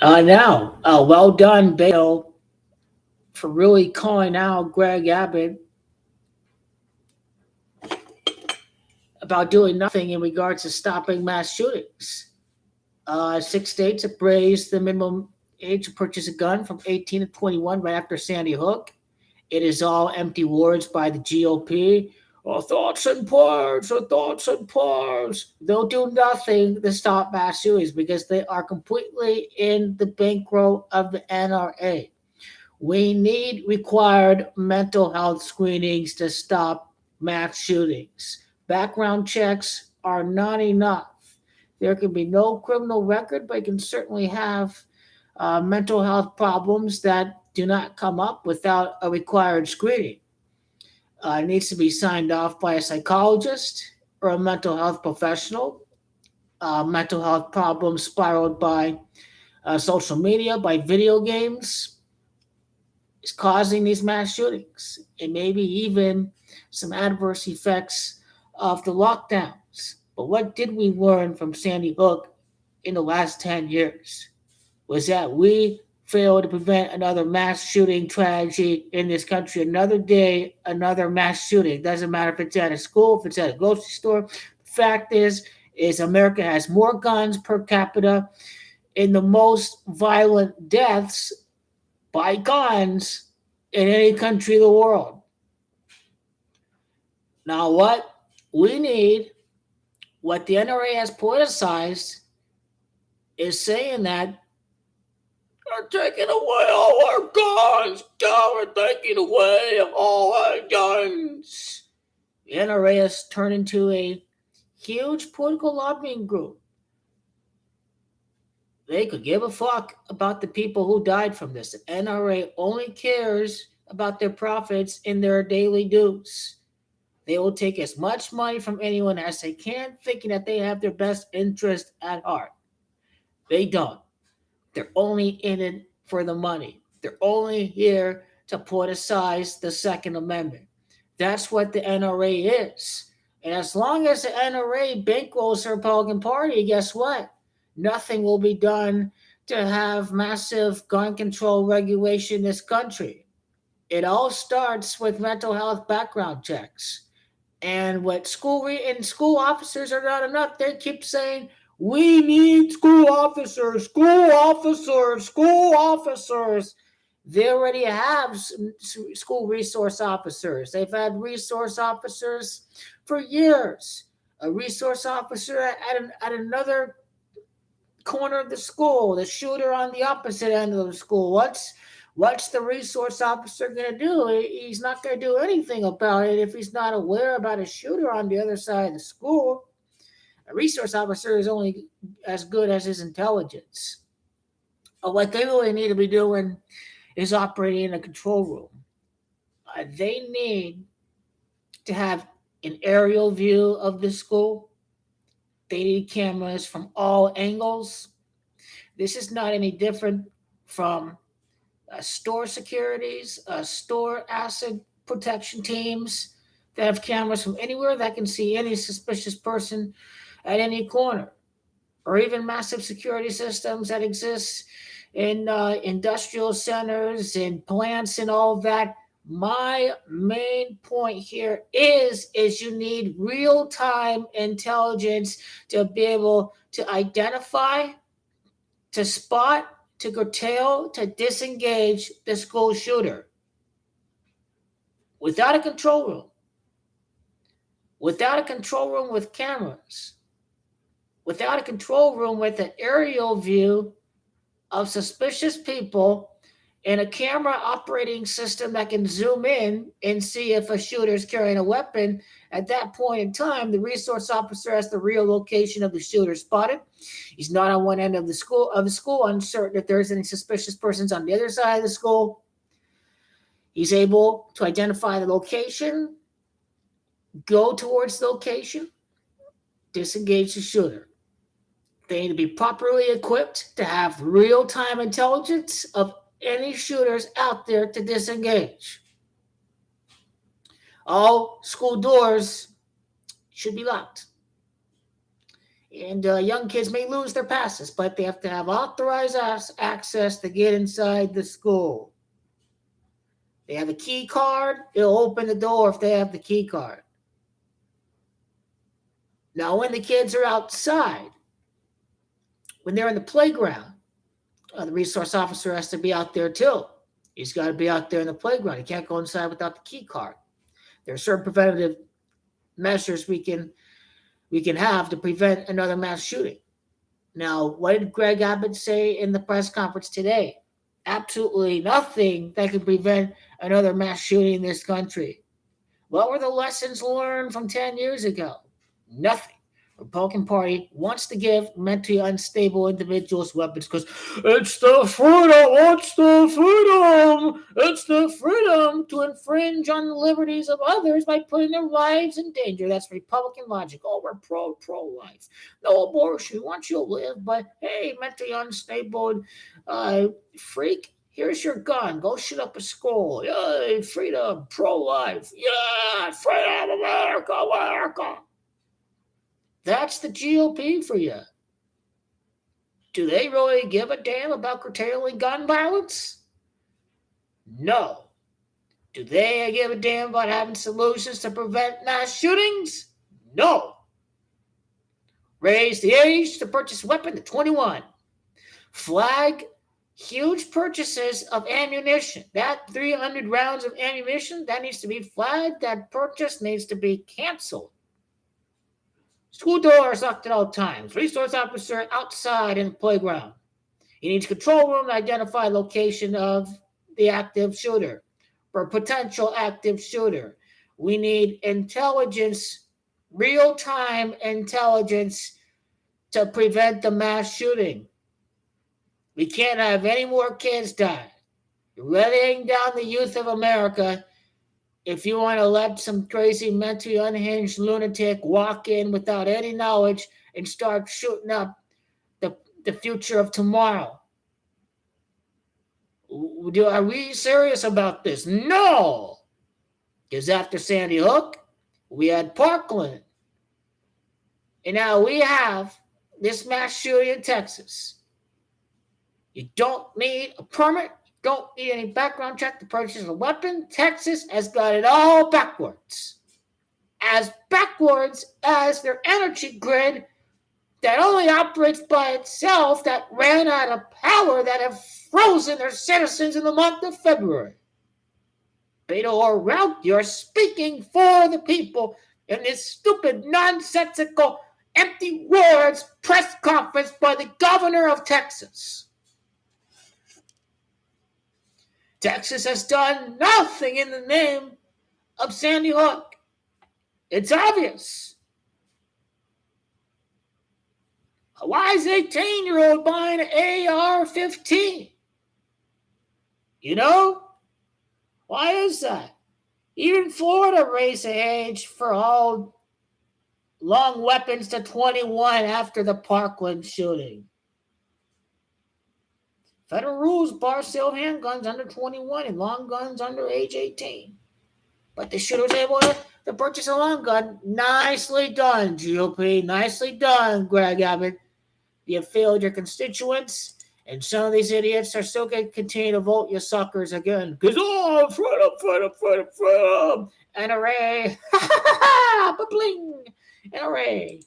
Now, well done, Bayo, for really calling out Greg Abbott about doing nothing in regards to stopping mass shootings. 6 states have raised the minimum age to purchase a gun from 18 to 21 right after Sandy Hook. It is all empty words by the GOP. Our thoughts and prayers, our thoughts and prayers. They'll do nothing to stop mass shootings because they are completely in the bankroll of the NRA. We need required mental health screenings to stop mass shootings. Background checks are not enough. There can be no criminal record, but you can certainly have mental health problems that do not come up without a required screening. It needs to be signed off by a psychologist or a mental health professional. Mental health problems spiraled by social media, by video games, is causing these mass shootings, and maybe even some adverse effects of the lockdowns. But what did we learn from Sandy Hook in the last 10 years? Was that we failed to prevent another mass shooting tragedy in this country. Another day, another mass shooting. Doesn't matter if it's at a school, if it's at a grocery store. The fact is America has more guns per capita and the most violent deaths by guns in any country in the world. Now, what we need, what the NRA has politicized, is saying that they're taking away all our guns. We're taking away all our guns. The NRA has turned into a huge political lobbying group. They could give a fuck about the people who died from this. The NRA only cares about their profits in their daily dues. They will take as much money from anyone as they can, thinking that they have their best interest at heart. They don't. They're only in it for the money. They're only here to politicize the Second Amendment. That's what the NRA is. And as long as the NRA bankrolls the Republican Party, guess what? Nothing will be done to have massive gun control regulation in this country. It all starts with mental health background checks. And what and school officers are not enough. They keep saying, we need school officers, school officers, school officers. They already have school resource officers. They've had resource officers for years. A resource officer at another corner of the school, the shooter on the opposite end of the school. What's the resource officer going to do? He's not going to do anything about it if he's not aware about a shooter on the other side of the school. A resource officer is only as good as his intelligence. What they really need to be doing is operating in a control room. They need to have an aerial view of the school. They need cameras from all angles. This is not any different from store securities, store asset protection teams that have cameras from anywhere that can see any suspicious person at any corner, or even massive security systems that exist in industrial centers and plants and all of that. My main point here is you need real-time intelligence to be able to identify, to spot, to curtail, to disengage the school shooter. Without a control room, without a control room with cameras, without a control room with an aerial view of suspicious people and a camera operating system that can zoom in and see if a shooter is carrying a weapon, at that point in time, the resource officer has the real location of the shooter spotted. He's not on one end of the school, uncertain if there's any suspicious persons on the other side of the school. He's able to identify the location, go towards the location, disengage the shooter. They need to be properly equipped to have real-time intelligence of any shooters out there to disengage. All school doors should be locked. And young kids may lose their passes, but they have to have authorized access to get inside the school. They have a key card, it'll open the door if they have the key card. Now, when the kids are outside, when they're in the playground, the resource officer has to be out there too. He's got to be out there in the playground. He can't go inside without the key card. There are certain preventative measures we can have to prevent another mass shooting. Now, what did Greg Abbott say in the press conference today? Absolutely nothing that can prevent another mass shooting in this country. What were the lessons learned from 10 years ago? Nothing. The Republican Party wants to give mentally unstable individuals weapons because it's the freedom to infringe on the liberties of others by putting their lives in danger. That's Republican logic. Oh, we're pro-life. No abortion. We want you to live, but hey, mentally unstable freak, here's your gun. Go shoot up a school. Yay, freedom, pro-life. Yeah, freedom, America. That's the GOP for you. Do they really give a damn about curtailing gun violence? No. Do they give a damn about having solutions to prevent mass shootings? No. Raise the age to purchase a weapon to 21. Flag huge purchases of ammunition. That 300 rounds of ammunition, that needs to be flagged. That purchase needs to be canceled. School doors locked at all times. Resource officer outside in the playground. He needs control room to identify location of the active shooter or potential active shooter. We need intelligence, real-time intelligence to prevent the mass shooting. We can't have any more kids die. You're letting down the youth of America if you want to let some crazy, mentally unhinged lunatic walk in without any knowledge and start shooting up the future of tomorrow. Are we serious about this? No! Because after Sandy Hook, we had Parkland. And now we have this mass shooting in Texas. You don't need a permit. Don't need any background check to purchase a weapon. Texas has got it all backwards. As backwards as their energy grid that only operates by itself, that ran out of power, that have frozen their citizens in the month of February. Beto O'Rourke, you're speaking for the people in this stupid, nonsensical, empty words press conference by the governor of Texas. Texas has done nothing in the name of Sandy Hook. It's obvious. A wise 18-year-old buying an AR-15. You know? Why is that? Even Florida raised the age for all long weapons to 21 after the Parkland shooting. Federal rules bar sale of handguns under 21 and long guns under age 18. But the shooter was able to purchase a long gun. Nicely done, GOP. Nicely done, Greg Abbott. You failed your constituents, and some of these idiots are still going to continue to vote you suckers again. Because, freedom. NRA. Ba-bling. NRA.